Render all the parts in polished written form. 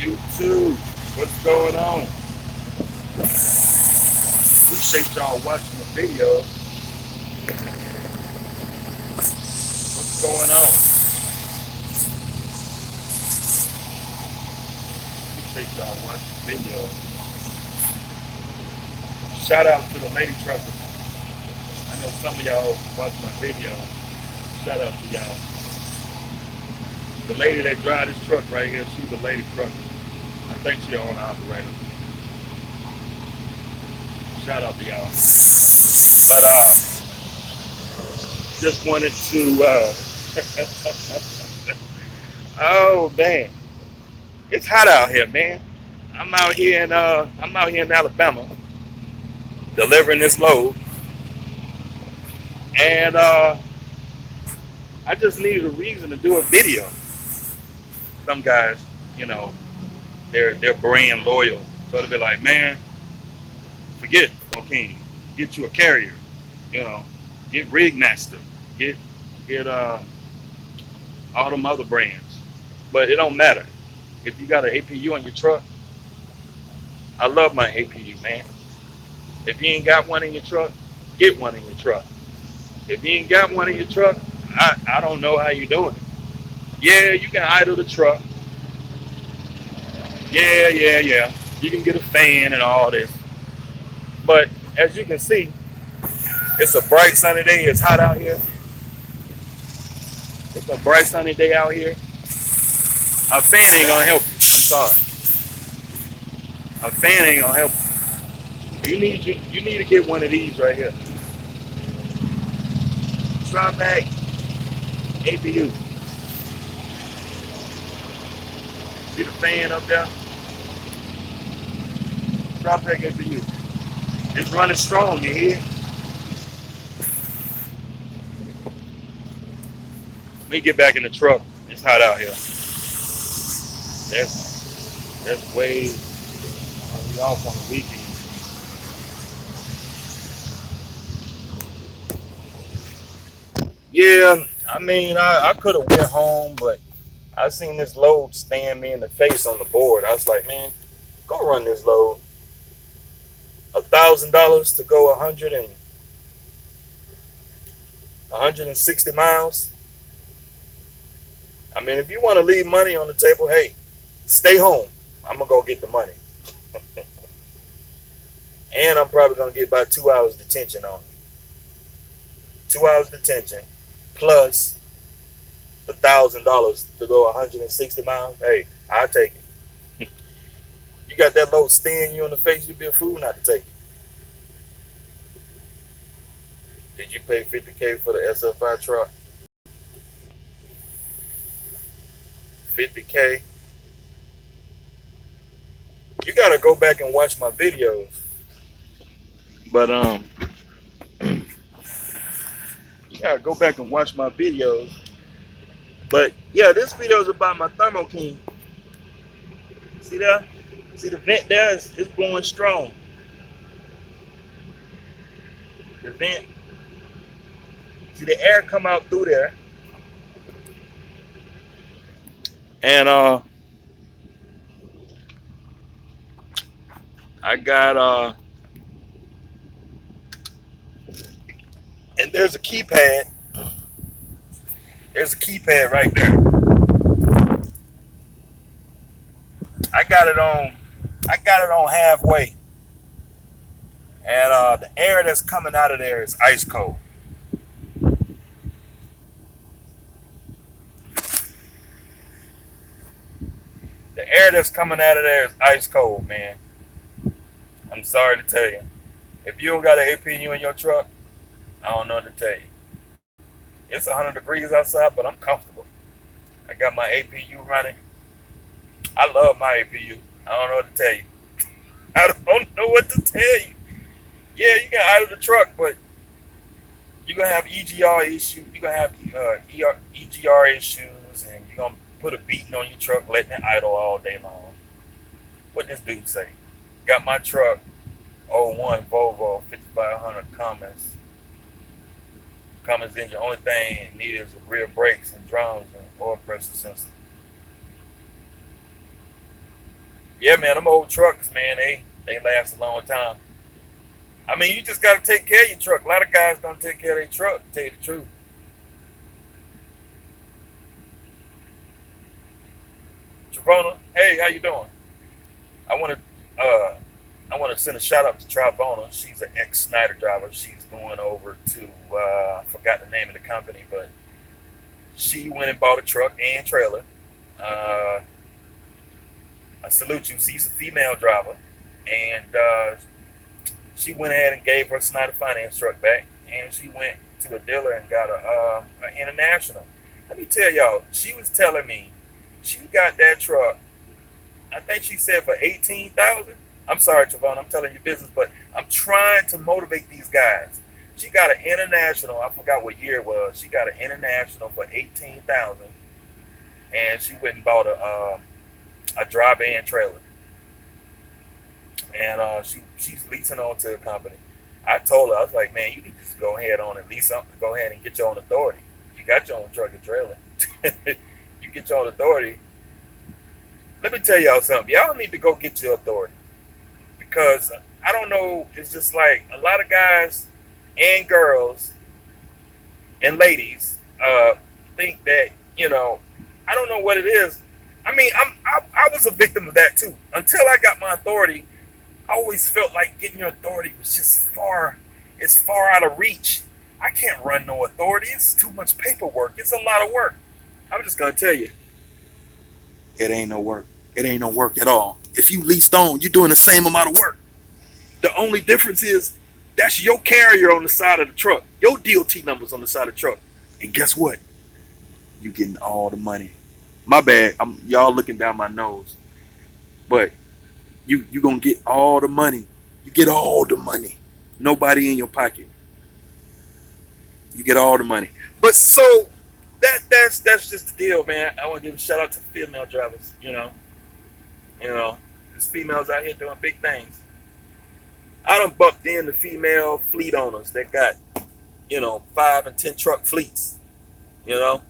YouTube, what's going on? Appreciate y'all watching the video. What's going on? Appreciate y'all watching the video. Shout out to the lady truckers. I know some of y'all watch my video. Shout out to y'all. The lady that drives this truck right here, she's a lady trucker. I think she's on operator. Shout out to y'all. But just wanted to oh man. It's hot out here, man. I'm out here in Alabama delivering this load. And I just needed a reason to do a video. Some guys, you know, they're brand loyal. So they'll be like, man, forget cocaine. Get you a carrier, you know, get Rig Master, get all them other brands. But it don't matter. If you got an APU on your truck, I love my APU, man. If you ain't got one in your truck, get one in your truck. If you ain't got one in your truck, I don't know how you doing it. Yeah, you can idle the truck. Yeah. You can get a fan and all this. But as you can see, it's a bright sunny day. It's hot out here. It's a bright sunny day out here. A fan ain't gonna help you. I'm sorry. A fan ain't gonna help you. You need to get one of these right here. Tri-Pack APU. See the fan up there? Tri-Pack APU. It's running strong, you hear? Let me get back in the truck. It's hot out here. That's way we off on the weekend. Yeah, I mean, I could have went home, but I seen this load stand me in the face on the board. I was like, man, go run this load. $1,000 to go 160 miles. I mean, if you want to leave money on the table, hey, stay home. I'm gonna go get the money, and I'm probably gonna get about 2 hours detention on it. 2 hours detention plus $1,000 to go 160 miles. Hey, I'll take it. You got that load staring you in the face, you'd be a fool not to take it. Did you pay $50K for the SFI truck? $50K. You gotta go back and watch my videos. But you gotta go back and watch my videos. But yeah, this video is about my Thermo King. See that? See the vent there? It's blowing strong. The vent. See the air come out through there. And I got and there's a keypad. There's a keypad right there. I got it on halfway. And the air that's coming out of there is ice cold. The air that's coming out of there is ice cold, man. I'm sorry to tell you. If you don't got an APU in your truck, I don't know what to tell you. It's 100 degrees outside, but I'm comfortable. I got my APU running. I love my APU. I don't know what to tell you. I don't know what to tell you. Yeah, you can idle the truck, but you're going to have EGR issues. You're going to have EGR issues, and you're going to put a beating on your truck, letting it idle all day long. What this dude say? Got my truck, '01 Volvo 5500 Cummins engine. Only thing needed is rear brakes and drums and oil pressure sensor. Yeah, man, them old trucks, man, they last a long time. I mean, you just got to take care of your truck. A lot of guys don't take care of their truck, to tell you the truth. Travona, hey, how you doing? I want to I want to send a shout out to Travona. She's an ex Snyder driver. She's going over to I forgot the name of the company, but she went and bought a truck and trailer. Uh, I salute you. She's a female driver, and she went ahead and gave her Snyder Finance truck back, and she went to a dealer and got a international. Let me tell y'all, she was telling me she got that truck. I think she said for 18,000. I'm sorry, Trevon, I'm telling you business, but I'm trying to motivate these guys. She got an international. I forgot what year it was. She got an international for 18,000, and she went and bought a drive-in trailer, and she's leasing on to a company. I told her, I was like, man, you can just go ahead on and lease something. Go ahead and get your own authority. You got your own truck and trailer. You get your own authority. Let me tell y'all something. Y'all need to go get your authority, because I don't know. It's just like a lot of guys and girls and ladies think that, I don't know what it is. I mean, I was a victim of that too. Until I got my authority, I always felt like getting your authority was just it's far out of reach. I can't run no authority. It's too much paperwork. It's a lot of work. I'm just gonna tell you, it ain't no work. It ain't no work at all. If you leased on, you're doing the same amount of work. The only difference is that's your carrier on the side of the truck. Your DOT number's on the side of the truck. And guess what? You getting all the money. My bad. Y'all looking down my nose. But you gonna get all the money. You get all the money. Nobody in your pocket. You get all the money. But so that's just the deal, man. I want to give a shout out to female drivers. There's females out here doing big things. I done bumped into female fleet owners that got 5 and 10 truck fleets. You know,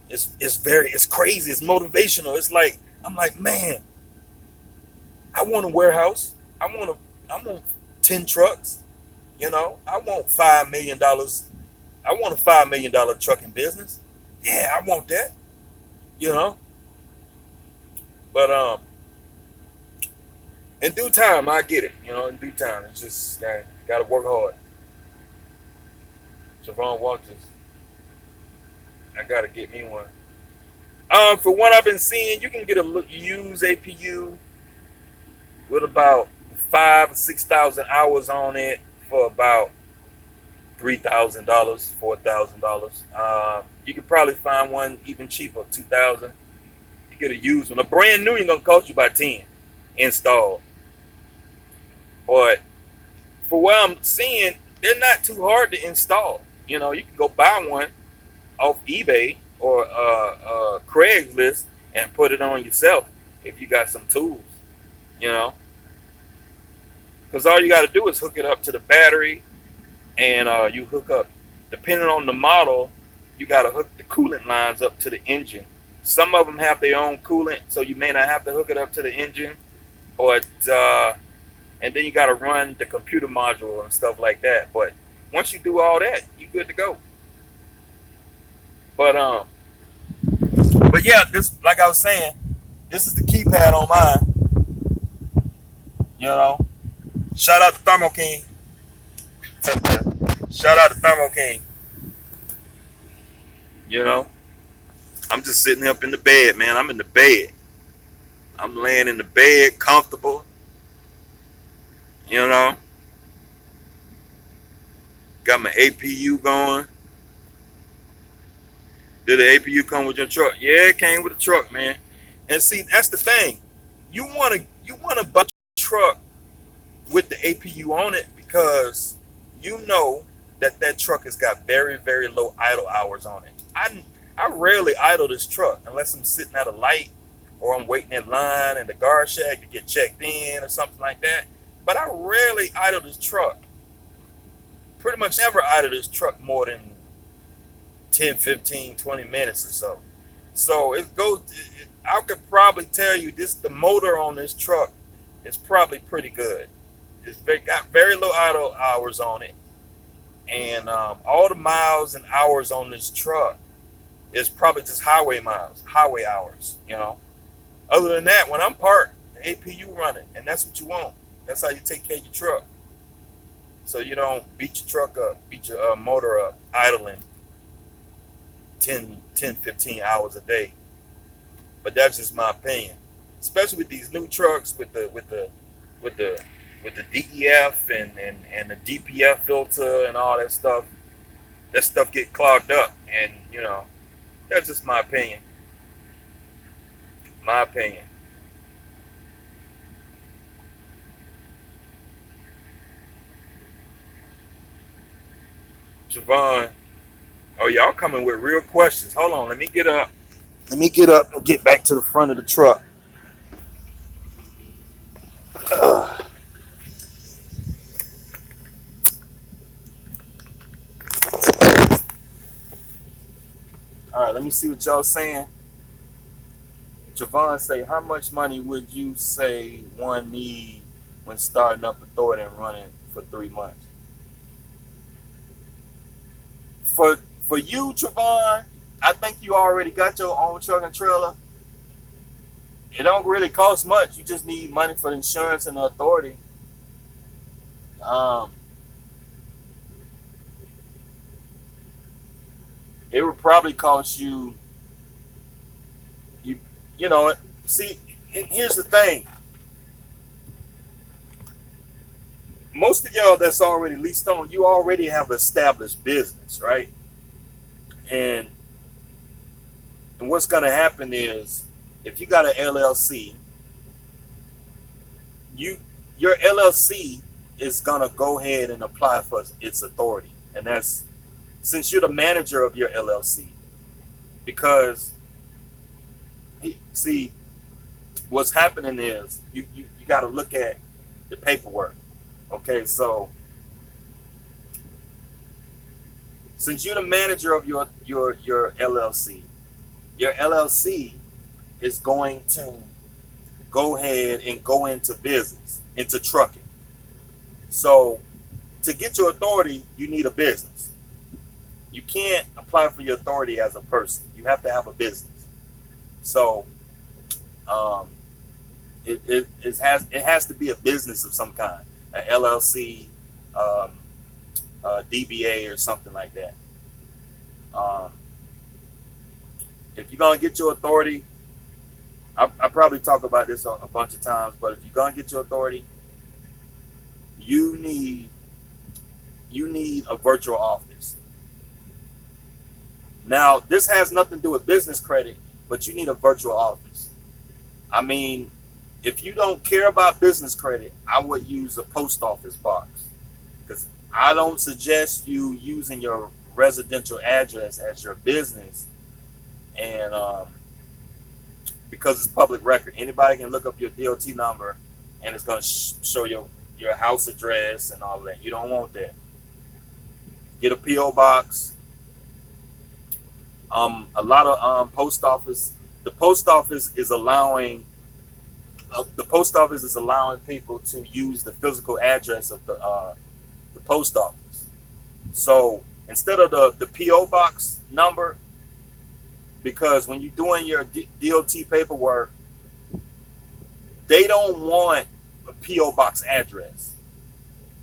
it's crazy. It's motivational. It's like I'm like, man, I want a warehouse. I want 10 trucks. I want $5 million. I want a $5 million trucking business. Yeah, I want that. You know, but in due time, I get it. In due time, it's just gotta work hard. Javon Walters, I gotta get me one. For what I've been seeing, you can get a used APU with about 5,000 or 6,000 hours on it for about $3,000, $4,000. You could probably find one even cheaper, 2,000. You get a used one. A brand new, you're gonna cost you about 10 installed. But for what I'm seeing, they're not too hard to install. You can go buy one off eBay or Craigslist and put it on yourself if you got some tools. You know, because all you got to do is hook it up to the battery, and you hook up. Depending on the model, you got to hook the coolant lines up to the engine. Some of them have their own coolant, so you may not have to hook it up to the engine, but and then you got to run the computer module and stuff like that. But once you do all that, you're good to go. But yeah, this, like I was saying, this is the keypad on mine. Shout out to Thermo King. Shout out to Thermo King. I'm just sitting up in the bed, man. I'm in the bed. I'm laying in the bed, comfortable. Got my APU going. Did the APU come with your truck? Yeah, it came with the truck, man. And see, that's the thing. You wanna buy a truck with the APU on it because you know that truck has got very, very low idle hours on it. I rarely idle this truck unless I'm sitting at a light or I'm waiting in line in the guard shack to get checked in or something like that. But I rarely idle this truck. Pretty much never idle this truck more than 10, 15, 20 minutes or so. So it goes. I could probably tell you this: the motor on this truck is probably pretty good. Got very low idle hours on it, and all the miles and hours on this truck is probably just highway miles, highway hours. Other than that, when I'm parked, the APU running, and that's what you want. That's how you take care of your truck. So you don't beat your truck up, beat your motor up, idling 15 hours a day. But that's just my opinion. Especially with these new trucks with the with the DEF and the DPF filter and all that stuff. That stuff get clogged up, and that's just my opinion. My opinion. Javon, oh y'all coming with real questions. Hold on, let me get up. Let me get up and get back to the front of the truck. Ugh. All right, let me see what y'all saying. Javon say, how much money would you say one need when starting up authority and running for 3 months? For for you, Javon, I think you already got your own truck and trailer. It don't really cost much. You just need money for the insurance and the authority. Um, it would probably cost you. You you know. See, here's the thing. Most of y'all that's already leased on, you already have established business, right? And and what's gonna happen is, if you got an LLC, you your LLC is gonna go ahead and apply for its authority, and that's since you're the manager of your LLC. Because see, what's happening is you got to look at the paperwork. Okay, so since you're the manager of your your LLC is going to go ahead and go into business, into trucking. So to get your authority, you need a business. You can't apply for your authority as a person. You have to have a business. So um, it has to be a business of some kind, an LLC, um, DBA, or something like that. Um, if you're gonna get your authority, I probably talk about this a bunch of times, but if you're gonna get your authority, you need you need a virtual office. Now, this has nothing to do with business credit, but you need a virtual office. I mean, if you don't care about business credit, I would use a post office box, because I don't suggest you using your residential address as your business, and because it's public record, anybody can look up your DOT number, and it's going to show your house address and all that. You don't want that. Get a PO box. A lot of the post office is allowing people to use the physical address of the post office. So instead of the PO box number, because when you're doing your DOT paperwork, they don't want a PO box address.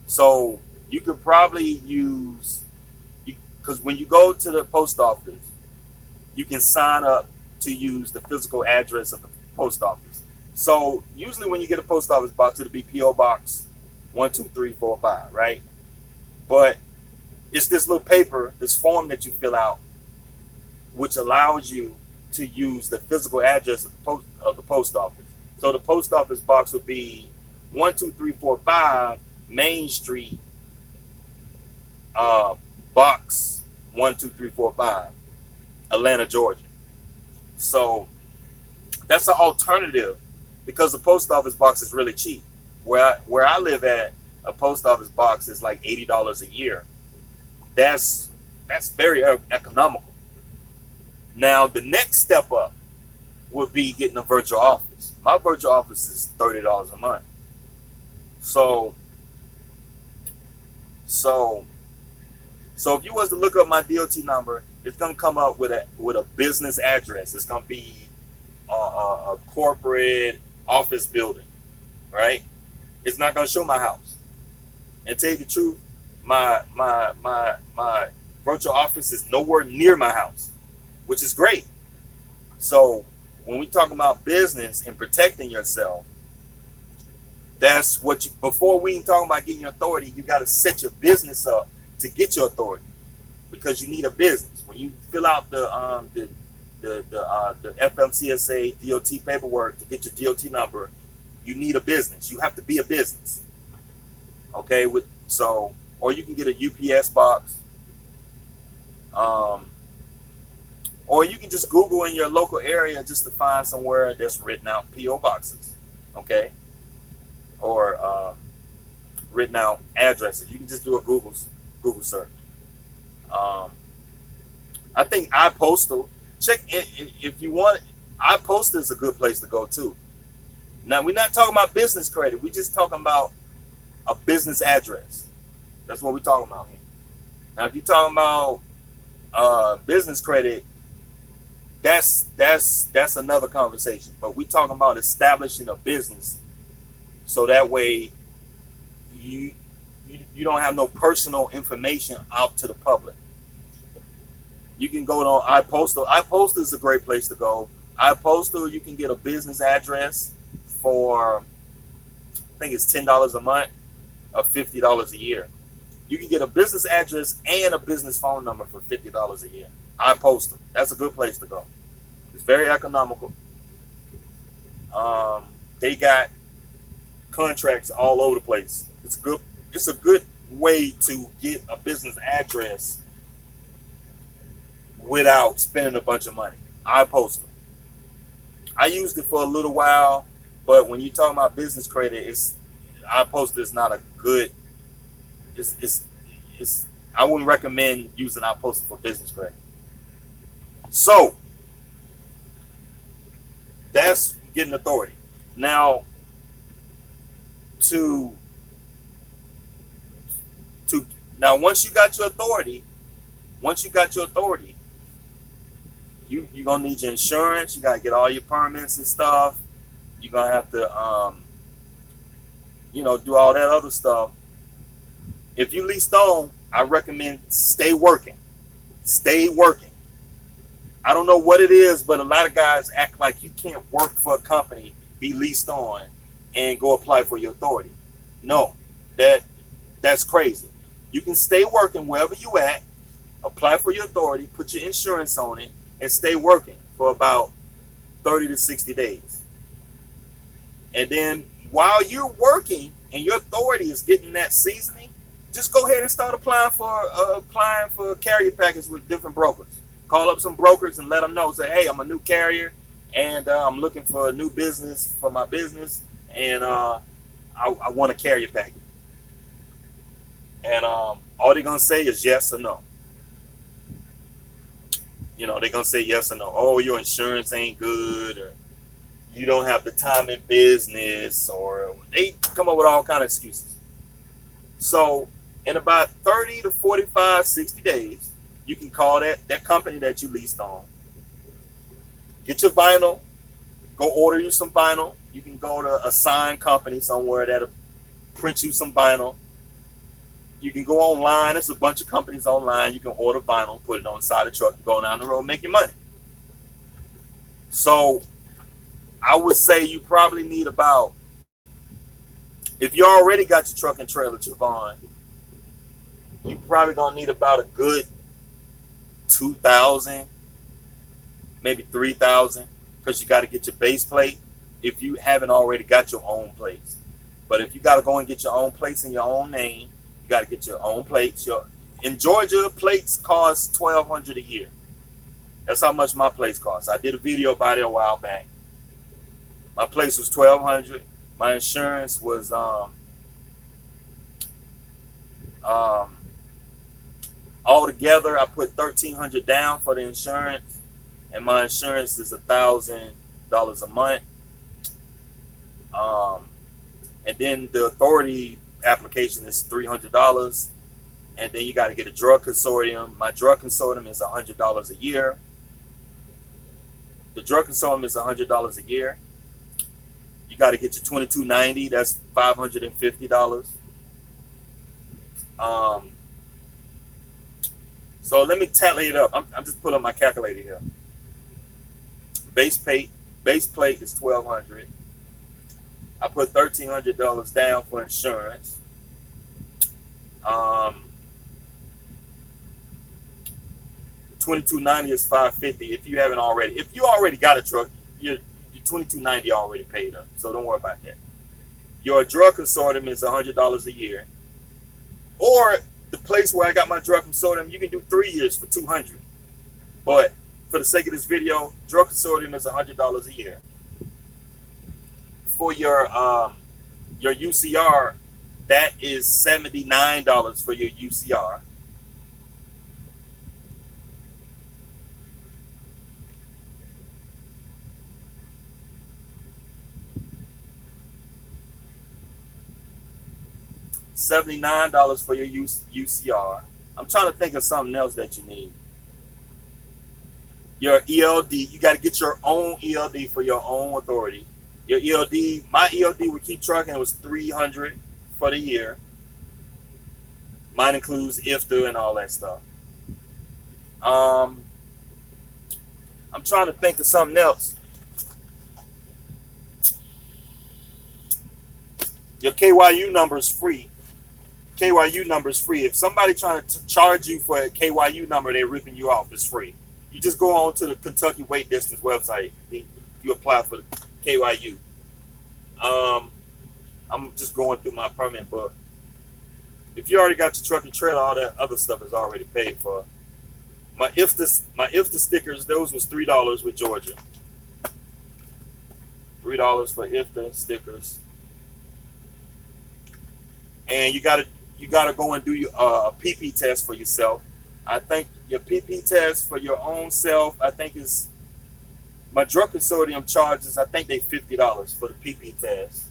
So you could probably use, because when you go to the post office, you can sign up to use the physical address of the post office. So usually when you get a post office box, it'll be PO Box 12345, right? But it's this little paper, this form that you fill out, which allows you to use the physical address of the post office. So the post office box would be 12345 Main Street, box 12345, Atlanta, Georgia. So that's an alternative, because the post office box is really cheap. Where I live at, a post office box is like $80 a year. That's very economical. Now, the next step up would be getting a virtual office. My virtual office is $30 a month. So, so, so if you was to look up my DOT number, it's gonna come up with a business address. It's gonna be a corporate office building, right? It's not gonna show my house. And tell you the truth, my virtual office is nowhere near my house, which is great. So when we talk about business and protecting yourself, that's what you, before we even talk about getting your authority, you got to set your business up to get your authority, because you need a business. When you fill out the FMCSA DOT paperwork to get your DOT number, you need a business. You have to be a business. Okay, or you can get a UPS box, or you can just Google in your local area just to find somewhere that's written out PO boxes, okay, or written out addresses. You can just do a Google search. I think iPostal. Check if you want. iPostal is a good place to go too. Now, we're not talking about business credit. We're just talking about a business address. That's what we're talking about here. Now, if you're talking about business credit, that's another conversation. But we're talking about establishing a business, so that way you don't have no personal information out to the public. You can go on iPostal. iPostal is a great place to go. iPostal, you can get a business address for, I think it's $10 a month or $50 a year. You can get a business address and a business phone number for $50 a year. iPostal, that's a good place to go. It's very economical. They got contracts all over the place. It's a good way to get a business address without spending a bunch of money. iPostal. I used it for a little while, but when you're talking about business credit, iPostal is not a good. I wouldn't recommend using iPostal for business credit. So that's getting authority. Now, once you got your authority, you're gonna need your insurance. You gotta get all your permits and stuff. You're gonna have to do all that other stuff. If you lease on, I recommend stay working. I don't know what it is, but a lot of guys act like you can't work for a company, be leased on, and go apply for your authority. No, that's crazy. You can stay working wherever you at, apply for your authority, put your insurance on it, and stay working for about 30 to 60 days. And then while you're working and your authority is getting that seasoning, just go ahead and start applying for carrier package with different brokers. Call up some brokers and let them know. Say, hey, I'm a new carrier, and I'm looking for a new business for my business, and I want a carrier package. And all they're gonna say is yes or no. They're gonna say yes or no. Oh, your insurance ain't good, or you don't have the time in business, or they come up with all kind of excuses. So in about 30 to 45, 60 days, you can call that company that you leased on. Get your vinyl. Go order you some vinyl. You can go to a signed company somewhere that'll print you some vinyl. You can go online. There's a bunch of companies online. You can order vinyl, put it on the side of the truck, and go down the road, make your money. So I would say you probably need about, if you already got your truck and trailer, Javon, you probably gonna need about a good 2,000, maybe 3,000, because you got to get your base plate if you haven't already got your own plates. But if you got to go and get your own plates in your own name, you got to get your own plates. In Georgia, plates cost $1,200 a year. That's how much my plates cost. I did a video about it a while back. My plates was $1,200. My insurance was all together, I put $1,300 down for the insurance, and my insurance is $1,000 a month. Um, and then the authority application is $300, and then you got to get a drug consortium. My drug consortium is $100 a year. The drug consortium is $100 a year. You got to get your 2290. That's $550. Um, so let me tally it up. I'm just pulling my calculator here. Base plate is $1,200. I put $1,300 down for insurance. 2290 is $550. If you haven't already, if you already got a truck, your 2290 already paid up, so don't worry about that. Your drug consortium is $100 a year, or the place where I got my drug consortium, you can do 3 years for $200. But for the sake of this video, drug consortium is $100 a year. For your UCR, that is $79 for your UCR. $79 for your UCR. I'm trying to think of something else that you need. Your ELD, you got to get your own ELD for your own authority. Your ELD, my ELD with Keep Trucking was $300 for the year. Mine includes IFTA and all that stuff. I'm trying to think of something else. Your KYU number is free. KYU number is free. If somebody trying to charge you for a KYU number, they're ripping you off. It's free. You just go on to the Kentucky Weight Distance website. You apply for the KYU. I'm just going through my permit book. If you already got your truck and trailer, all that other stuff is already paid for. My IFTA stickers, those was $3 with Georgia. $3 for IFTA stickers. And you gotta go and do your PP test for yourself. I think your PP test for your own self, I think is my drug consortium charges. I think they $50 for the PP test.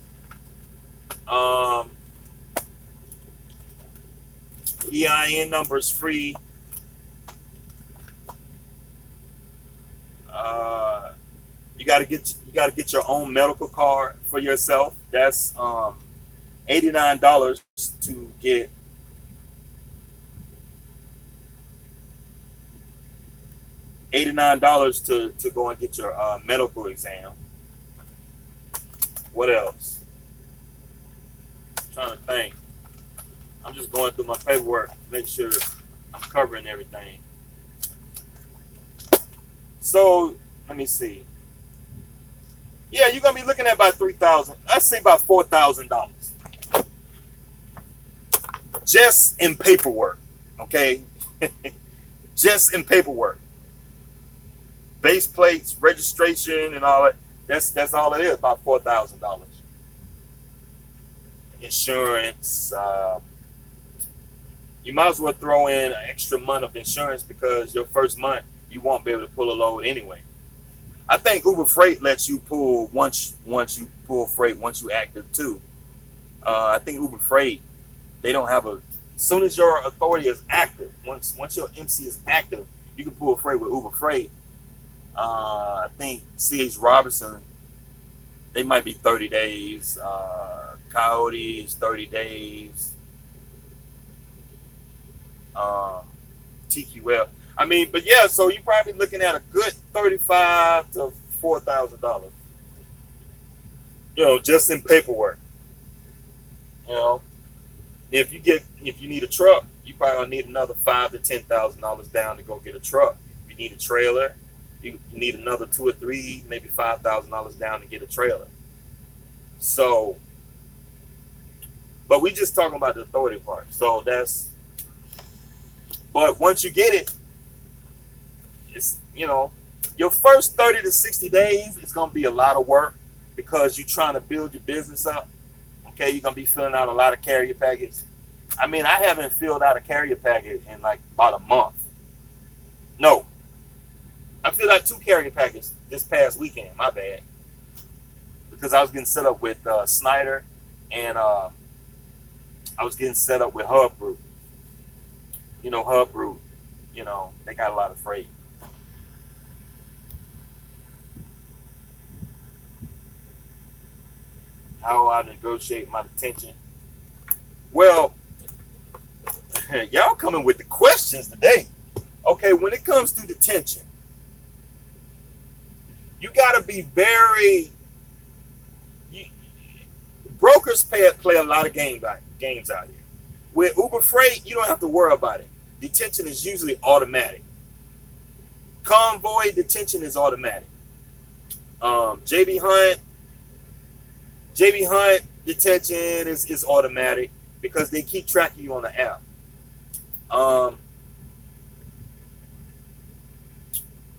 EIN number is free. You gotta get your own medical card for yourself. That's $89 to get $89 to go and get your medical exam. What else? I'm trying to think. I'm just going through my paperwork, make sure I'm covering everything. So let me see. Yeah, you're gonna be looking at about $3,000. I'd say about $4,000 just in paperwork. Okay, just in paperwork. Base plates, registration, and all that. That's all it is. About $4,000. Insurance. You might as well throw in an extra month of insurance because your first month you won't be able to pull a load anyway. I think Uber Freight lets you pull once you pull freight once you active too. I think Uber Freight, they don't have as soon as your authority is active, once your MC is active, you can pull freight with Uber Freight. I think C.H. Robinson, they might be 30 days. Coyote is 30 days. TQL. I mean, but yeah, so you're probably looking at a good $35,000 to $4,000. You know, just in paperwork. You know, if you need a truck, you probably gonna need another $5,000 to $10,000 down to go get a truck. If you need a trailer, you need another $2,000 or $3,000, maybe $5,000 down to get a trailer. So, but we just talking about the authority part. So but once you get it, it's, you know, your first 30 to 60 days is going to be a lot of work because you're trying to build your business up. Okay, you're going to be filling out a lot of carrier packets. I mean, I haven't filled out a carrier packet in like about a month. No, I filled out 2 carrier packets this past weekend. My bad, because I was getting set up with Snyder, and I was getting set up with Hub Group. Hub Group. They got a lot of freight. How I negotiate my detention. Well, y'all coming with the questions today. Okay, when it comes to detention, you got to be very. Brokers play a lot of games out here. With Uber Freight, you don't have to worry about it. Detention is usually automatic. Convoy detention is automatic. JB Hunt detention is automatic because they keep track of you on the app.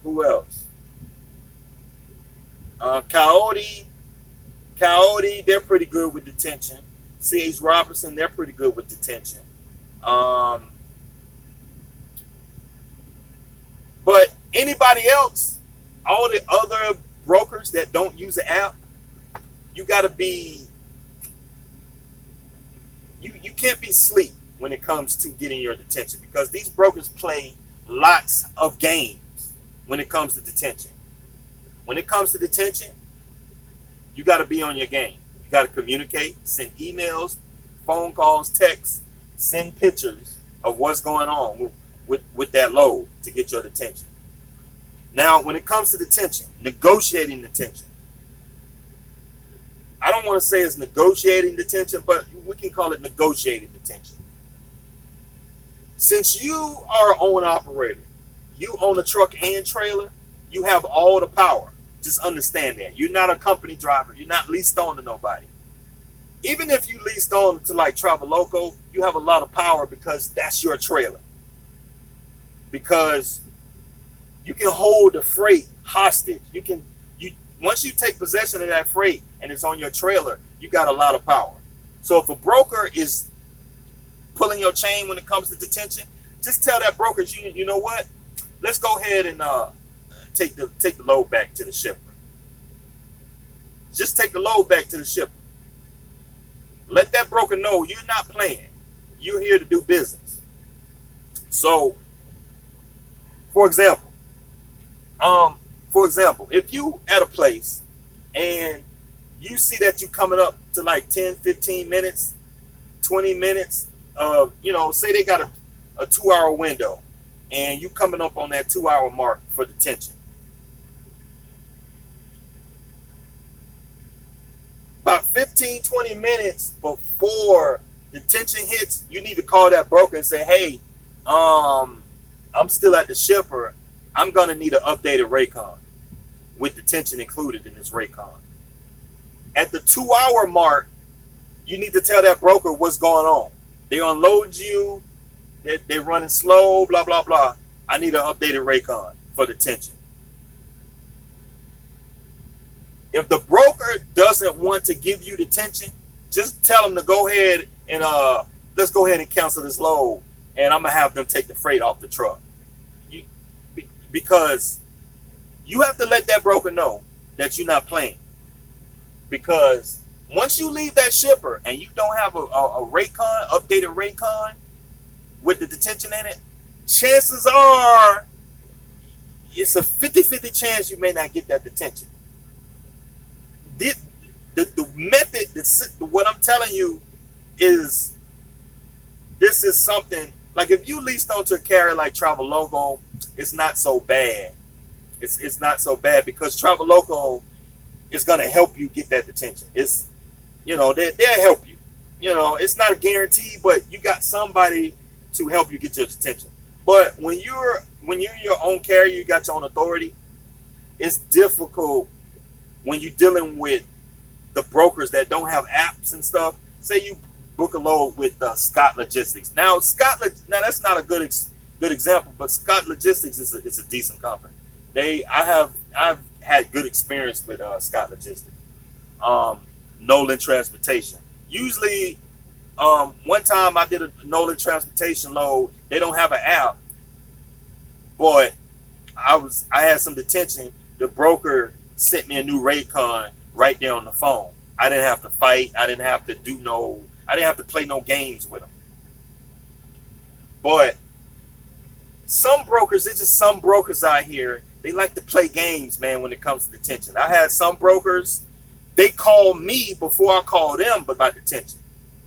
Who else? Coyote, they're pretty good with detention. C.H. Robertson, they're pretty good with detention. But anybody else, all the other brokers that don't use the app, you got to be, you can't be sleep when it comes to getting your detention, because these brokers play lots of games when it comes to detention. When it comes to detention, you got to be on your game. You got to communicate, send emails, phone calls, texts, send pictures of what's going on with that load to get your detention. Now, when it comes to detention, negotiating detention, I don't want to say it's negotiating detention, but we can call it negotiating detention. Since you are an owner operator, you own a truck and trailer, you have all the power. Just understand that. You're not a company driver. You're not leased on to nobody. Even if you leased on to like Travel Loco, you have a lot of power because that's your trailer. Because you can hold the freight hostage. Once you take possession of that freight and it's on your trailer, you got a lot of power. So if a broker is pulling your chain when it comes to detention, just tell that broker, you know what? Let's go ahead and take the load back to the shipper. Just take the load back to the shipper. Let that broker know you're not playing. You're here to do business. So, for example, if you at a place and you see that you coming up to like 10, 15 minutes, 20 minutes, say they got a 2-hour window and you coming up on that 2-hour mark for detention. About 15, 20 minutes before detention hits, you need to call that broker and say, hey, I'm still at the shipper. I'm going to need an updated Raycon with detention included in this Raycon. At the 2-hour mark, you need to tell that broker what's going on. They unload you. They're running slow, blah, blah, blah. I need an updated Raycon for detention. If the broker doesn't want to give you detention, just tell them to go ahead and let's go ahead and cancel this load, and I'm gonna have them take the freight off the truck. Because you have to let that broker know that you're not playing. Because once you leave that shipper and you don't have a Raycon, updated Raycon with the detention in it, chances are it's a 50-50 chance you may not get that detention. The method, what I'm telling you is, this is something, like if you leased onto a carrier like Travel Loco, it's not so bad. It's not so bad because Travel Loco is going to help you get that detention. It's, they'll help you. It's not a guarantee, but you got somebody to help you get your detention. But when you're your own carrier, you got your own authority, it's difficult when you're dealing with the brokers that don't have apps and stuff. Say you book a load with Scott Logistics. Now that's not a good example, but Scott Logistics is a decent company. I've had good experience with Scott Logistics. Nolan Transportation. Usually, one time I did a Nolan Transportation load. They don't have an app, but I had some detention. The broker sent me a new rate card right there on the phone. I didn't have to fight. I didn't have to play no games with them. But some brokers, it's just some brokers out here, they like to play games, man, when it comes to detention. I had some brokers, they call me before I call them about detention.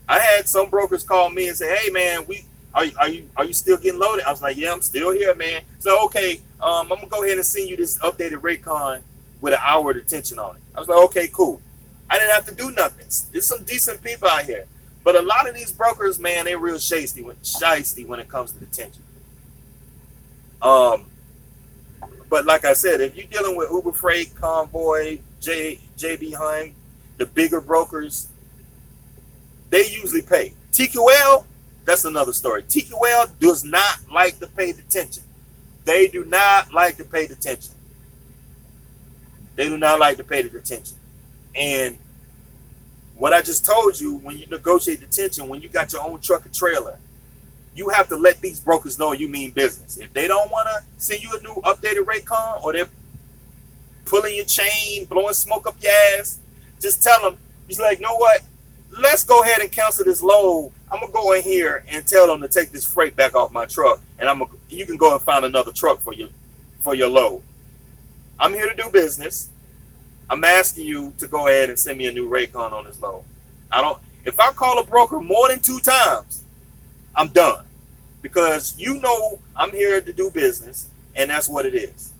I had some brokers call me and say, "Hey, man, are you still getting loaded?" I was like, "Yeah, I'm still here, man." So okay, I'm gonna go ahead and send you this updated rate con with an hour detention on it. I was like, "Okay, cool." I didn't have to do nothing. There's some decent people out here, but a lot of these brokers, man, they real shisty when it comes to detention. Um, but like I said, if you're dealing with Uber Freight, Convoy, JB Hunt, the bigger brokers, they usually pay. TQL, that's another story. TQL does not like to pay detention. They do not like to pay detention. They do not like to pay the detention. And what I just told you, when you negotiate detention, when you got your own truck or trailer, you have to let these brokers know you mean business. If they don't want to send you a new updated rate con, or they're pulling your chain, blowing smoke up your ass, just tell them, he's like, "You know what? Let's go ahead and cancel this load. I'm gonna go in here and tell them to take this freight back off my truck, and you can go and find another truck for your load. I'm here to do business. I'm asking you to go ahead and send me a new rate con on this load. If I call a broker more than 2 times, I'm done, because I'm here to do business, and that's what it is."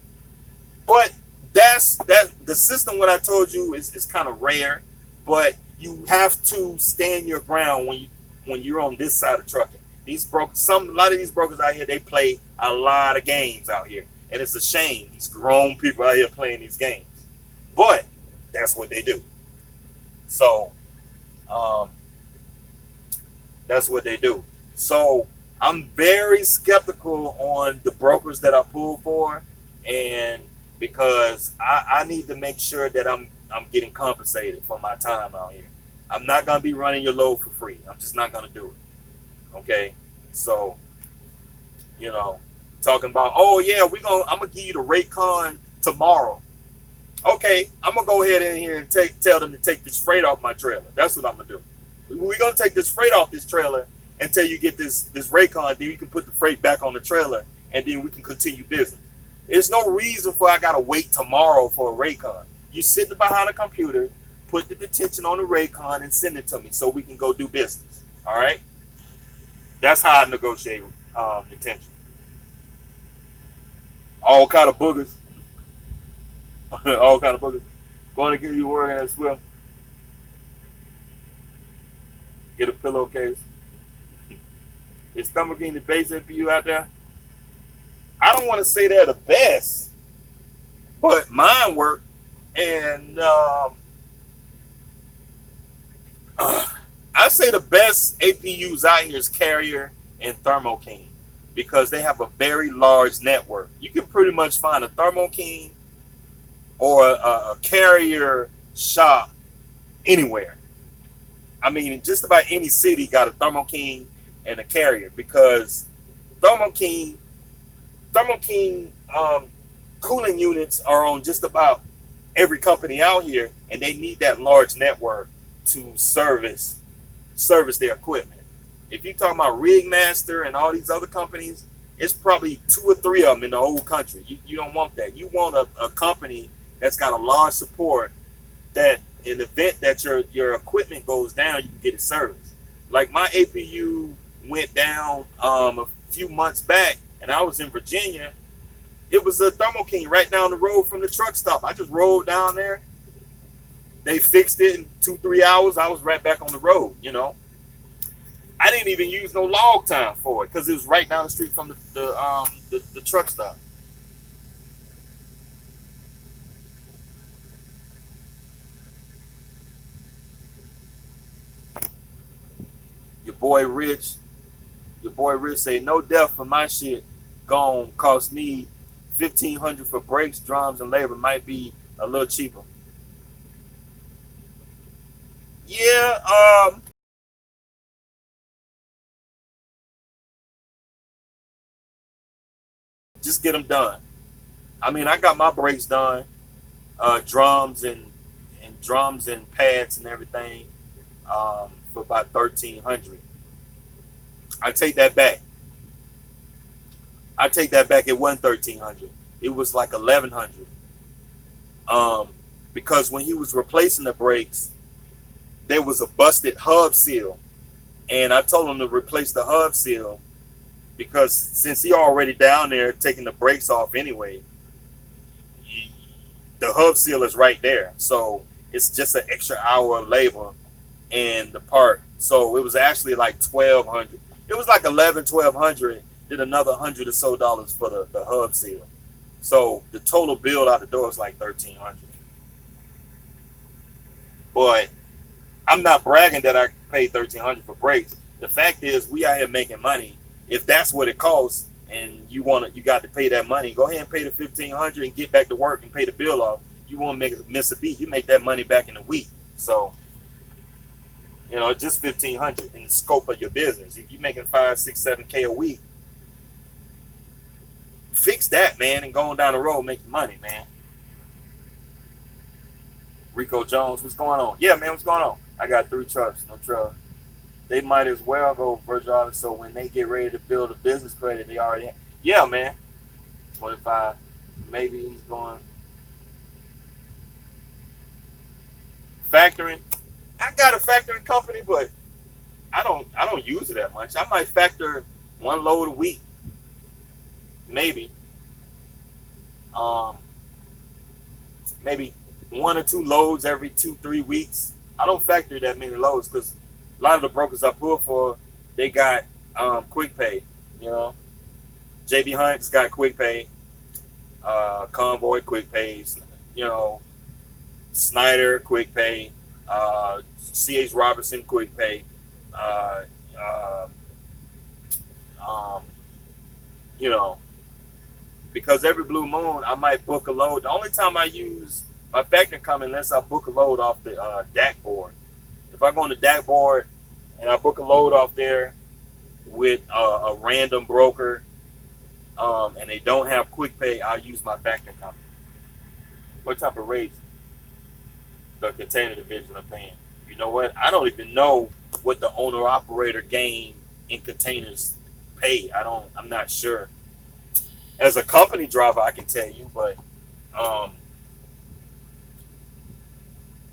But the system. What I told you is kind of rare, but you have to stand your ground when you're on this side of trucking. A lot of these brokers out here, they play a lot of games out here, and it's a shame these grown people out here playing these games. But that's what they do. So um, that's what they do. So I'm very skeptical on the brokers that I pull for, and because I need to make sure that I'm getting compensated for my time out here. I'm not gonna be running your load for free. I'm just not gonna do it. Okay, so talking about, oh yeah, I'm gonna give you the rate con tomorrow. Okay, I'm gonna go ahead in here and tell them to take this freight off my trailer. That's what I'm gonna do. We're gonna take this freight off this trailer until you get this rate con. Then you can put the freight back on the trailer, and then we can continue business. There's no reason for I gotta wait tomorrow for a rate con. You sitting behind a computer, put the detention on the rate con and send it to me so we can go do business. All right, that's how I negotiate detention. All kind of boogers. All kind of boogers. Going to give you a word as well. Get a pillowcase. Is Thermo the basic for you out there? I don't want to say they're the best, but mine work. And I say the best APUs out here is Carrier and Thermo King, because they have a very large network. You can pretty much find a Thermo King or a Carrier shop anywhere. I mean, just about any city got a Thermo King and a Carrier, because Thermo King cooling units are on just about every company out here, and they need that large network to service their equipment. If you're talking about Rigmaster and all these other companies, it's probably 2 or 3 of them in the whole country. You don't want that. You want a company that's got a large support, that in the event that your equipment goes down, you can get it serviced. Like my APU went down a few months back, and I was in Virginia. It was a Thermo King right down the road from the truck stop. I just rolled down there. They fixed it in 2-3 hours. I was right back on the road. I didn't even use no log time for it, because it was right down the street from the truck stop. Your boy Rich say, no death for my shit gone cost me $1,500 for brakes, drums, and labor. Might be a little cheaper. Yeah, just get them done. I mean, I got my brakes done, drums and drums and pads and everything, for about 1,300. I take that back. I take that back. It wasn't 1,300. It was like 1,100. Um, because when he was replacing the brakes, there was a busted hub seal, and I told him to replace the hub seal because since he already down there taking the brakes off anyway, the hub seal is right there. So it's just an extra hour of labor and the part. So it was actually like 1,200. It was like 1,100, did another $100 or so for the hub seal. So the total bill out the door is like 1,300. But I'm not bragging that I paid 1,300 for brakes. The fact is, we out here making money. If that's what it costs, and you got to pay that money, go ahead and pay the 1,500 and get back to work and pay the bill off. You won't miss a beat. You make that money back in a week. So, just 1,500 in the scope of your business. If you're making 5, 6, 7K a week, fix that, man, and going down the road, make the money, man. Rico Jones, what's going on? Yeah, man, what's going on? I got 3 trucks, no truck. They might as well go Virgin Auto, so when they get ready to build a business credit, they already have. Yeah, man. 25. Maybe he's going factoring. I got a factoring company, but I don't use it that much. I might factor 1 load a week. Maybe. Maybe 1 or 2 loads every 2-3 weeks. I don't factor that many loads because a lot of the brokers I pull for, they got quick pay. JB Hunt's got quick pay, Convoy quick pays, Snyder quick pay, C.H. Robertson quick pay, because every blue moon I might book a load. The only time I use my factoring company unless I book a load off the DAC board. If I go on the DAC board and I book a load off there with a random broker, and they don't have quick pay, I'll use my factoring company. What type of rates the container division are paying? You know what? I don't even know what the owner operator gain in containers pay. I'm not sure. As a company driver, I can tell you, but I'm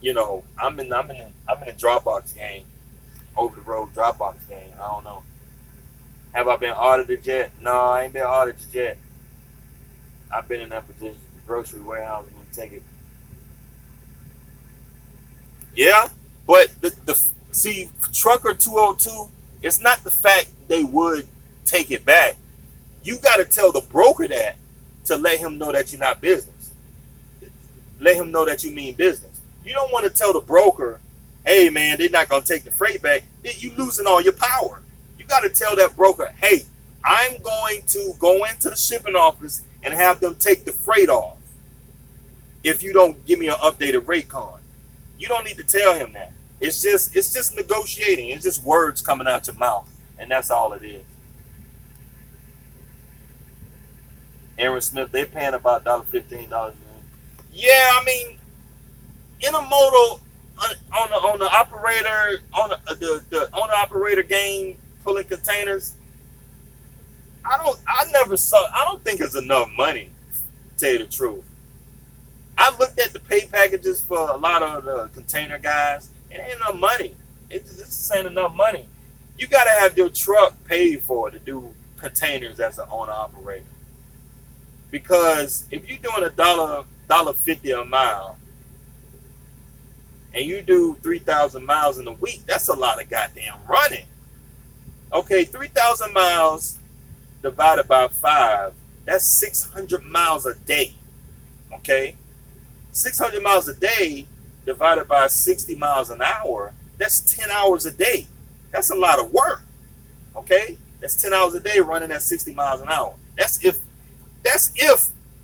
in a Dropbox game, over the road Dropbox game. I don't know. Have I been audited yet? No, I ain't been audited yet. I've been in that position, the grocery warehouse, and take it. Yeah, but see, Trucker 202, it's not the fact they would take it back. You got to tell the broker that to let him know that you're not business. Let him know that you mean business. You don't want to tell the broker, hey, man, they're not going to take the freight back. You losing all your power. You got to tell that broker, hey, I'm going to go into the shipping office and have them take the freight off if you don't give me an updated rate card. You don't need to tell him that. It's just negotiating. It's just words coming out your mouth, and that's all it is. Aaron Smith, they're paying about $15. Yeah, I mean, intermodal on the operator the owner operator game pulling containers. I don't think it's enough money, to tell you the truth. I looked at the pay packages for a lot of the container guys. It ain't enough money. It just ain't enough money. You got to have your truck paid for to do containers as an owner operator. Because if you're doing $1.50 a mile, and you do 3,000 miles in a week, that's a lot of goddamn running. Okay, 3,000 miles divided by 5, that's 600 miles a day. Okay, 600 miles a day divided by 60 miles an hour, that's 10 hours a day. That's a lot of work. Okay, that's 10 hours a day running at 60 miles an hour. That's if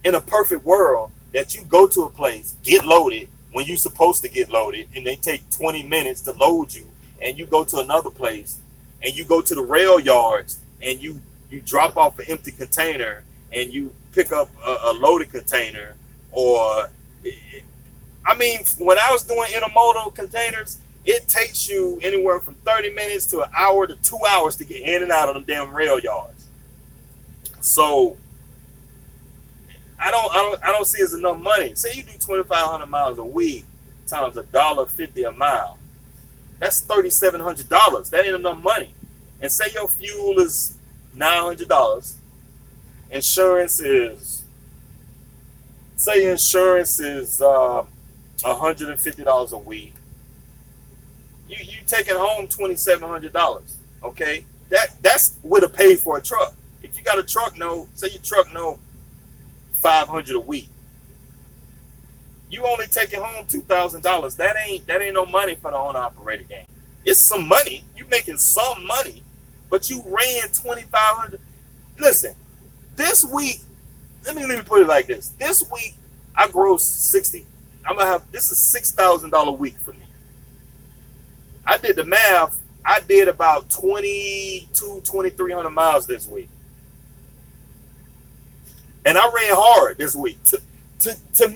in a perfect world that you go to a place, get loaded when you're supposed to get loaded, and they take 20 minutes to load you, and you go to another place, and you go to the rail yards, and you drop off an empty container, and you pick up a loaded container, or I mean, when I was doing intermodal containers, it takes you anywhere from 30 minutes to an hour to 2 hours to get in and out of them damn rail yards. So I don't see as enough money. Say you do 2,500 miles a week times $1.50 a mile. That's $3,700. That ain't enough money. And say your fuel is $900. Insurance is, say your insurance is $150 a week. You taking home $2,700. Okay, that's what to pay for a truck. If you got a truck note, say your truck note $500 a week, you only taking home $2,000. That ain't no money for the owner operator game. It's some money. You making some money, but you ran 2,500. Listen, this week, let me put it like this. This week I grossed 60. This is $6,000 week for me. I did the math. I did about 2,300 miles this week. And I ran hard this week. To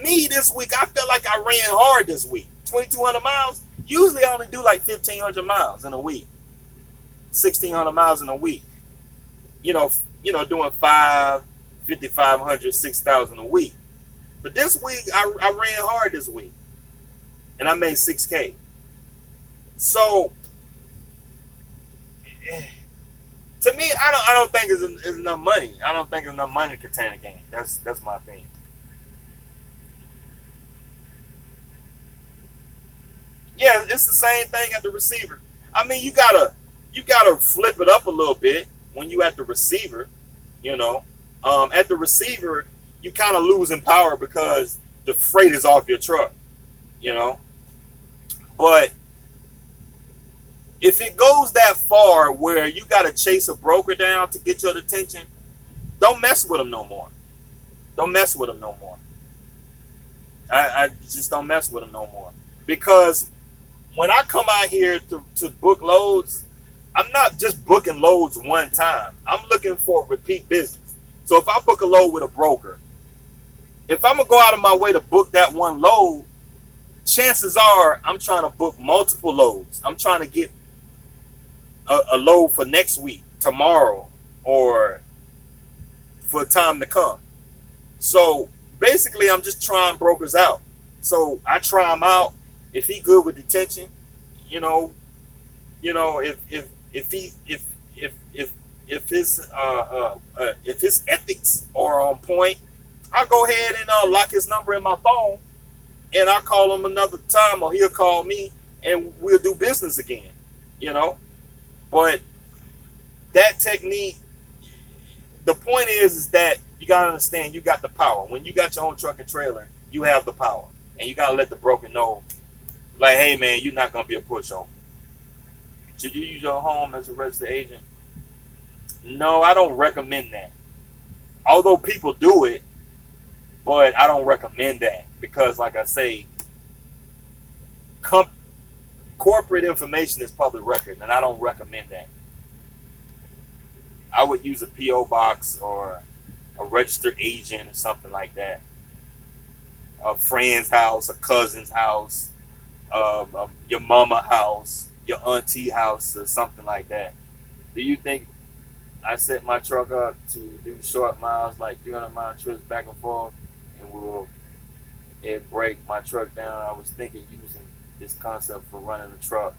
me, this week, I felt like I ran hard this week. 2,200 miles. Usually I only do like 1,500 miles in a week. 1,600 miles in a week. Doing 5,500, 6,000 a week. But this week, I ran hard this week. And I made $6K. So, to me, I don't think it's enough money. I don't think it's enough money to contain a game. That's my opinion. Yeah, it's the same thing at the receiver. I mean, you gotta flip it up a little bit when you at the receiver. At the receiver, you kind of losing power because the freight is off your truck. But if it goes that far where you got to chase a broker down to get your attention, don't mess with them no more. Don't mess with them no more. I just don't mess with them no more. Because when I come out here to book loads, I'm not just booking loads one time. I'm looking for repeat business. So if I book a load with a broker, if I'm going to go out of my way to book that one load, chances are I'm trying to book multiple loads. I'm trying to get a load for next week, tomorrow, or for time to come. So basically, I'm just trying brokers out. So I try him out. If he good with detention, if his ethics are on point, I'll go ahead and lock his number in my phone, and I'll call him another time, or he'll call me, and we'll do business again. But that technique, the point is that you gotta understand you got the power. When you got your own truck and trailer, you have the power, and you gotta let the broker know, like, hey man, you're not gonna be a pushover. Should you use your home as a registered agent? No, I don't recommend that. Although people do it, but I don't recommend that because, like I say, corporate information is public record, and I don't recommend that. I would use a P.O. box or a registered agent or something like that. A friend's house, a cousin's house, your mama house, your auntie house, or something like that. Do you think I set my truck up to do short miles, like 300-mile trips back and forth, and it break my truck down? I was thinking using this concept for running a truck.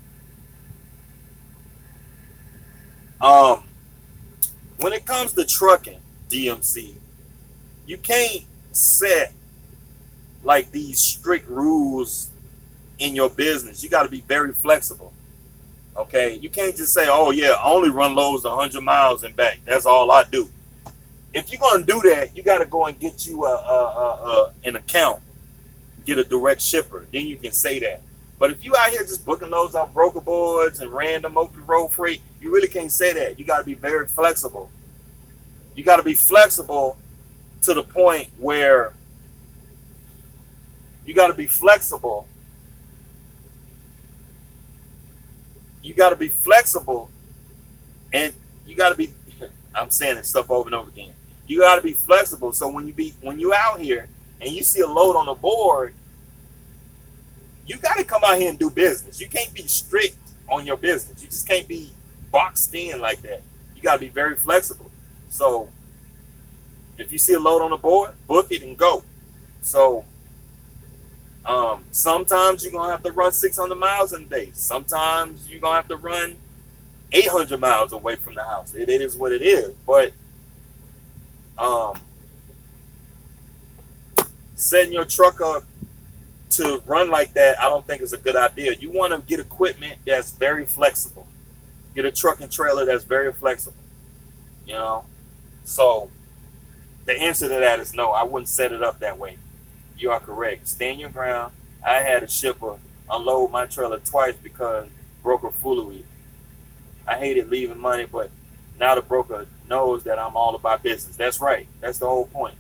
When it comes to trucking, DMC, you can't set like these strict rules in your business. You got to be very flexible. Okay, you can't just say, "Oh yeah, I only run loads 100 miles and back. That's all I do." If you're gonna do that, you got to go and get you an account, get a direct shipper. Then you can say that. But if you out here just booking loads off broker boards and random over the road freight, you really can't say that. You got to be very flexible. You got to be flexible to the point where you got to be flexible. You got to be flexible, and you got to be, I'm saying this stuff over and over again. You got to be flexible. So when you out here and you see a load on the board, you got to come out here and do business. You can't be strict on your business. You just can't be boxed in like that. You got to be very flexible. So if you see a load on the board, book it and go. So sometimes you're gonna have to run 600 miles in a day. Sometimes you're gonna have to run 800 miles away from the house. It is what it is. But um, setting your truck up to run like that, I don't think is a good idea. You want to get equipment that's very flexible. Get a truck and trailer that's very flexible. You know. So the answer to that is no. I wouldn't set it up that way. You are correct. Stand your ground. I had a shipper unload my trailer twice because broker foolery. I hated leaving money, but now the broker knows that I'm all about business. That's right. That's the whole point.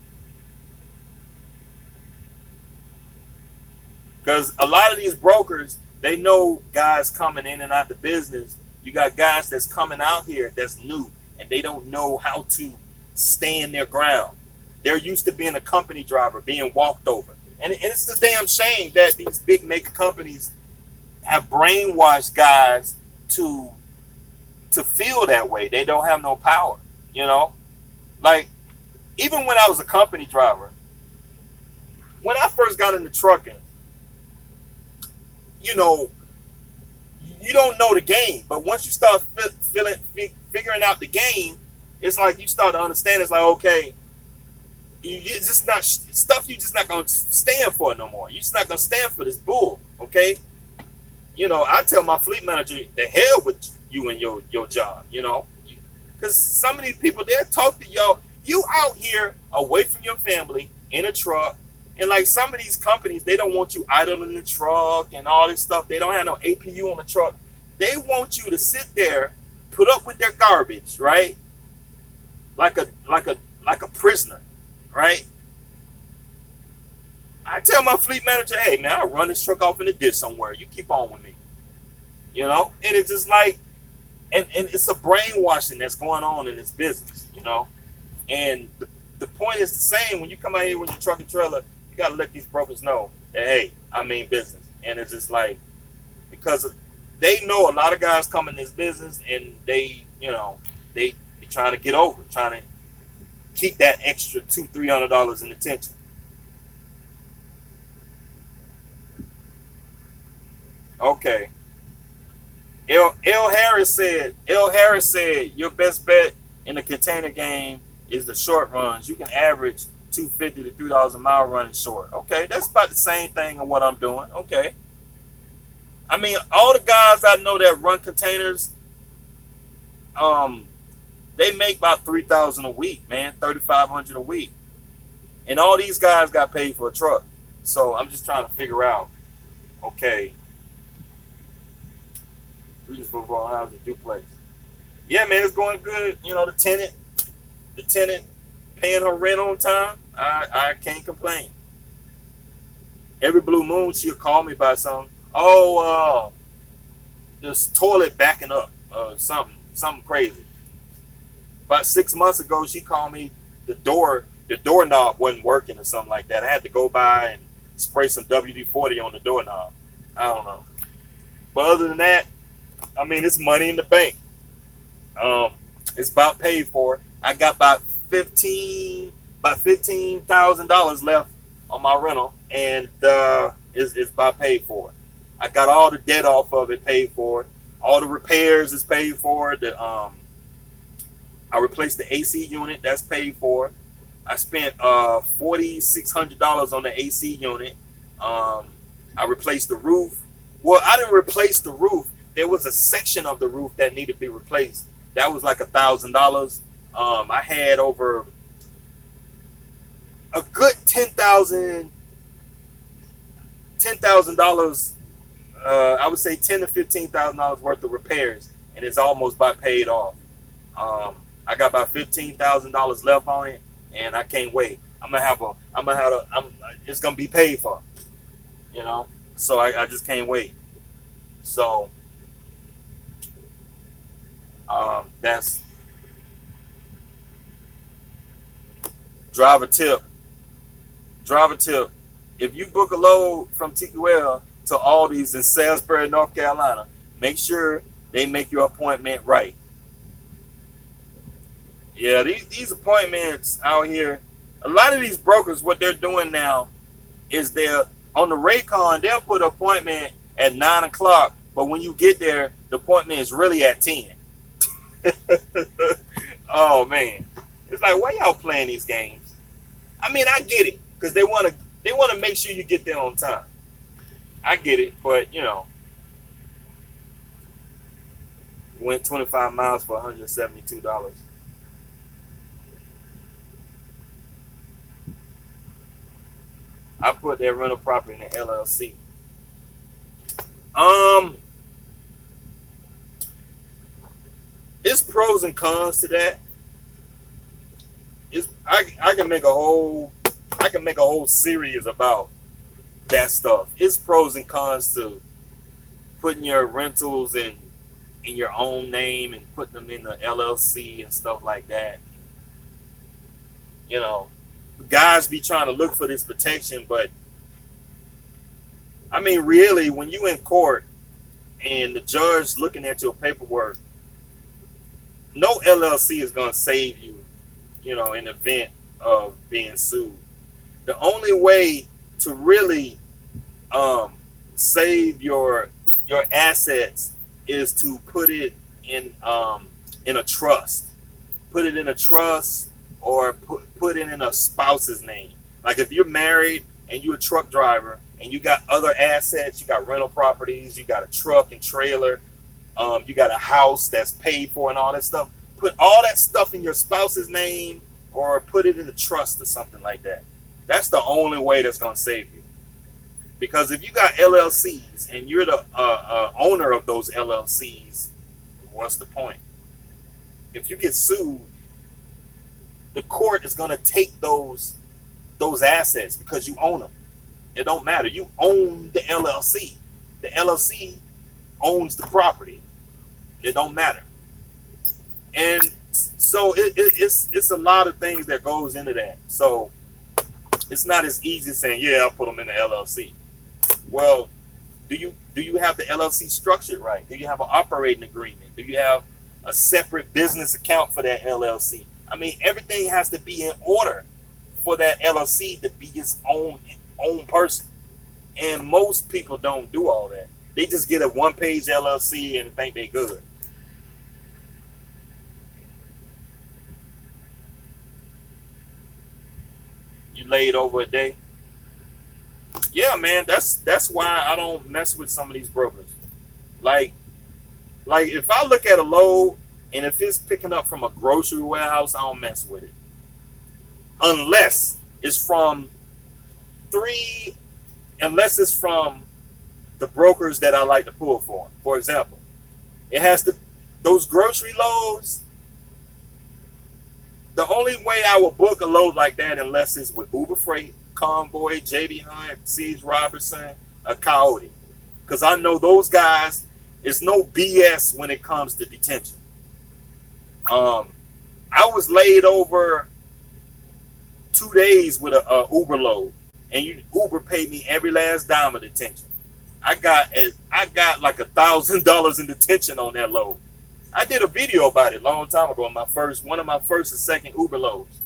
Because a lot of these brokers, they know guys coming in and out the business. You got guys that's coming out here that's new, and they don't know how to stand their ground. They're used to being a company driver, being walked over. And it's a damn shame that these big mega companies have brainwashed guys to feel that way. They don't have no power, you know? Like, even when I was a company driver, when I first got into trucking, you know, you don't know the game. But once you start figuring out the game, it's like you start to understand. It's like, okay, it's just not stuff you just not going to stand for no more. You're just not going to stand for this bull, okay? You know, I tell my fleet manager, the hell with you and your job, you know? Because some of these people, they'll talk to y'all. You out here away from your family in a truck. And like some of these companies, they don't want you idle in the truck and all this stuff. They don't have no APU on the truck. They want you to sit there, put up with their garbage, right? Like a prisoner, right? I tell my fleet manager, hey man, I'll run this truck off in the ditch somewhere. You keep on with me. You know? And it's just like, and it's a brainwashing that's going on in this business, you know? And the point is the same. When you come out here with your truck and trailer, you got to let these brokers know that, hey, I mean business. And it's just like, because they know a lot of guys come in this business and they, you know, they trying to get over, trying to keep that extra $200-$300 in attention. Okay. L Harris said, your best bet in the container game is the short runs. You can average $250 to $3 a mile running short. Okay, that's about the same thing of what I'm doing. Okay. I mean, all the guys I know that run containers, they make about $3,000 a week, man, $3,500 a week. And all these guys got paid for a truck. So I'm just trying to figure out, okay, Regis football house, a duplex. Yeah, man, it's going good. You know, the tenant paying her rent on time. I can't complain. Every blue moon, she'll call me about something. Oh, this toilet backing up, something crazy. About 6 months ago, she called me. The doorknob wasn't working or something like that. I had to go by and spray some WD-40 on the doorknob. I don't know. But other than that, I mean, it's money in the bank. It's about paid for. I got about $15,000 left on my rental, and it's about paid for. I got all the debt off of it paid for. All the repairs is paid for. I replaced the AC unit. That's paid for. I spent $4,600 on the AC unit. I replaced the roof. Well, I didn't replace the roof. There was a section of the roof that needed to be replaced. That was like $1,000. I had over a good $10,000. I would say $10,000 to $15,000 worth of repairs, and it's almost about paid off. I got about $15,000 left on it, and I can't wait. It's gonna be paid for, you know. So I just can't wait. So Driver tip, driver tip. If you book a load from TQL to Aldi's in Salisbury, North Carolina, make sure they make your appointment right. Yeah, these appointments out here, a lot of these brokers, what they're doing now is they're on the Raycon, they'll put an appointment at 9 o'clock, but when you get there, the appointment is really at 10. Oh man. It's like, why y'all playing these games? I mean, I get it, because they wanna make sure you get there on time. I get it, but went 25 miles for $172. I put that rental property in the LLC. Um, it's pros and cons to that. I can make a whole series about that stuff. It's pros and cons to putting your rentals in your own name and putting them in the LLC and stuff like that. You know, guys be trying to look for this protection, but I mean, really, when you in court and the judge looking at your paperwork, no LLC is going to save you, in the event of being sued. The only way to really save your assets is to put it in a trust. Put it in a trust or put it in a spouse's name. Like if you're married and you're a truck driver and you got other assets, you got rental properties, you got a truck and trailer, you got a house that's paid for and all that stuff, put all that stuff in your spouse's name or put it in a trust or something like that. That's the only way that's going to save you. Because if you got LLCs and you're the owner of those LLCs, what's the point? If you get sued, the court is going to take those assets because you own them. It don't matter. You own the LLC. The LLC owns the property. It don't matter. And so it's a lot of things that goes into that. So it's not as easy as saying, yeah, I'll put them in the LLC. Well, do you have the LLC structured right? Do you have an operating agreement? Do you have a separate business account for that LLC? I mean, everything has to be in order for that LLC to be its own person. And most people don't do all that. They just get a one-page LLC and think they're good. You laid over a day. Yeah, man, that's why I don't mess with some of these brokers. Like if I look at a load and if it's picking up from a grocery warehouse, I don't mess with it. Unless it's from the brokers that I like to pull for. For example, those grocery loads, the only way I will book a load like that unless it's with Uber Freight, Convoy, JB Hunt, C.H. Robertson, a Coyote. Because I know those guys, it's no BS when it comes to detention. I was laid over 2 days with a Uber load, and Uber paid me every last dime of detention. I got like $1,000 in detention on that load. I did a video about it a long time ago on one of my first and second Uber loads.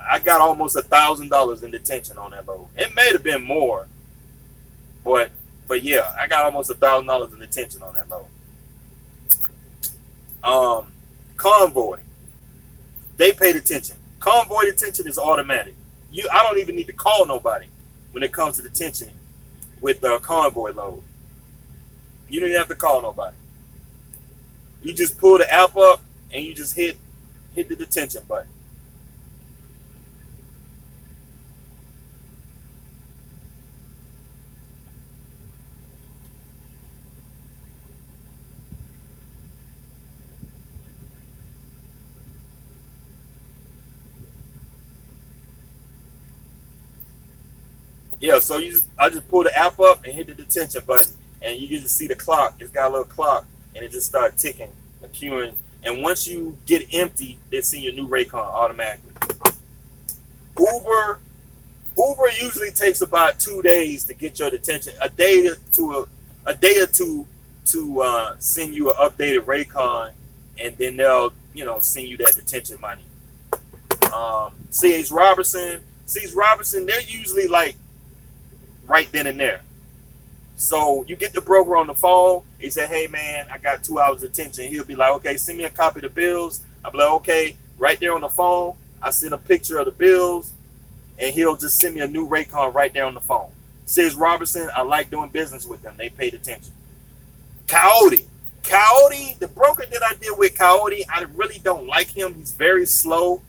I got almost $1,000 in detention on that load. It may have been more, but yeah, I got almost $1,000 in detention on that load. Convoy, they paid attention. Convoy detention is automatic. I don't even need to call nobody when it comes to detention with the convoy load. You don't even have to call nobody. You just pull the app up and you just hit the detention button. Yeah, so I just pull the app up and hit the detention button, and you just see the clock. It's got a little clock, and it just starts ticking, queuing. And once you get empty, they see your new Raycon automatically. Uber Uber usually takes about 2 days to get your attention. A day or two to send you an updated Raycon, and then they'll send you that detention money. C.H. Robertson, they're usually like right then and there. So you get the broker on the phone. He said, "Hey man, I got 2 hours detention." He'll be like, "Okay, send me a copy of the bills." I'll be like, "Okay." Right there on the phone, I send a picture of the bills, and he'll just send me a new Raycon right there on the phone. Says Robertson, I like doing business with them. They paid attention. Coyote, the broker that I deal with, Coyote, I really don't like him. He's very slow.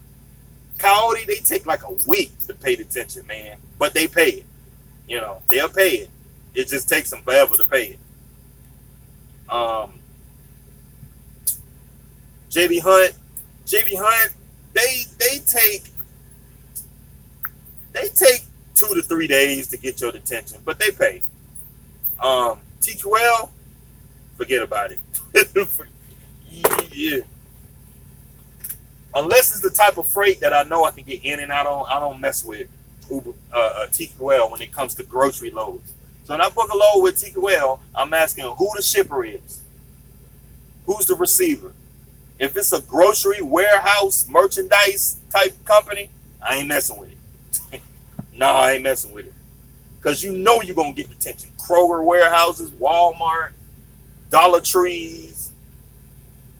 Coyote, they take like a week to pay attention, man. But they pay it. They'll pay it. It just takes them forever to pay it. Um, JB Hunt, JB Hunt, they take 2 to 3 days to get your attention, but they pay. TQL, forget about it. Yeah. Unless it's the type of freight that I know I can get in and out on, I don't mess with Uber, TQL when it comes to grocery loads. So when I book a load with TQL, I'm asking who the shipper is, who's the receiver. If it's a grocery warehouse merchandise type company, I ain't messing with it. No, I ain't messing with it. Because you're going to get attention. Kroger warehouses, Walmart, Dollar Trees,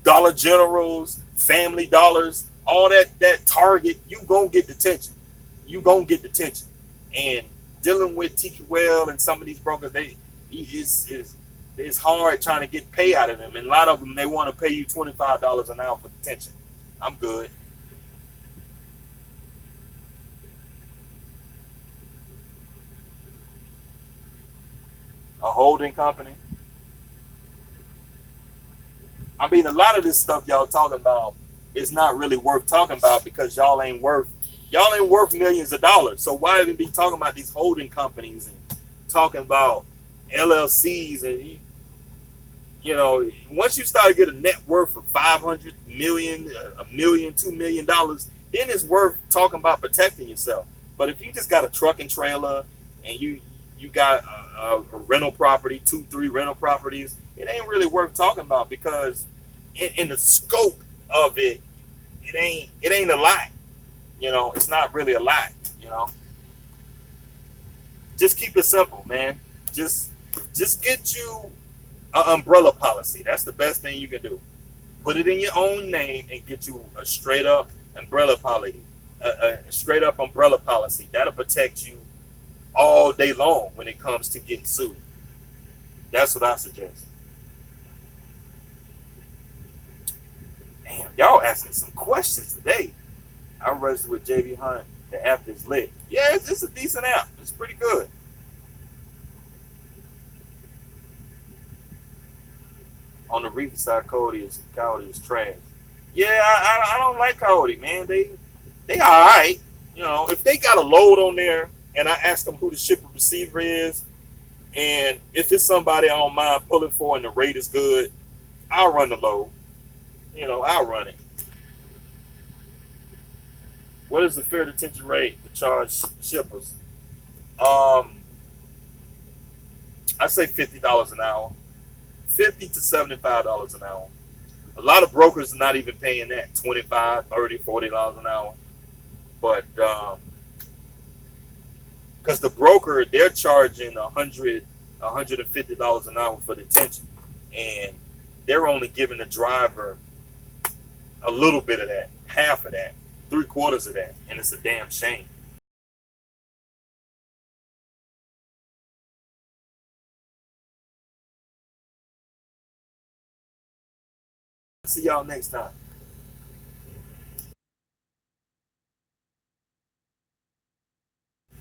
Dollar Generals, Family Dollars, all that Target, you going to get attention. You going to get attention. And dealing with TQL and some of these brokers, it's hard trying to get pay out of them. And a lot of them, they want to pay you $25 an hour for detention. I'm good. A holding company. I mean, a lot of this stuff y'all talking about is not really worth talking about because y'all ain't worth millions of dollars. So why even be talking about these holding companies and talking about LLCs and once you start to get a net worth of 500 million, a million, $2 million, then it's worth talking about protecting yourself. But if you just got a truck and trailer and you got a rental property, 2, 3 rental properties, it ain't really worth talking about because in the scope of it, it ain't a lot. It's not really a lot. You know, just keep it simple, man. Just get you an umbrella policy. That's the best thing you can do. Put it in your own name and get you a straight up umbrella policy. A straight up umbrella policy that'll protect you all day long when it comes to getting sued. That's what I suggest. Damn, y'all asking some questions today. I registered with JB Hunt. The app is lit. Yeah, it's a decent app. It's pretty good. On the reefer side, Coyote is trash. Yeah, I don't like Coyote, man. They all right. If they got a load on there and I ask them who the shipper receiver is, and if it's somebody I don't mind pulling for and the rate is good, I'll run the load. I'll run it. What is the fair detention rate to charge shippers? Um, I say $50 an hour, $50 to $75 an hour. A lot of brokers are not even paying that 25, 30, $40 an hour. But because the broker, they're charging $150 an hour for detention, and they're only giving the driver a little bit of that, half of that, 3/4 of that, and it's a damn shame. See y'all next time.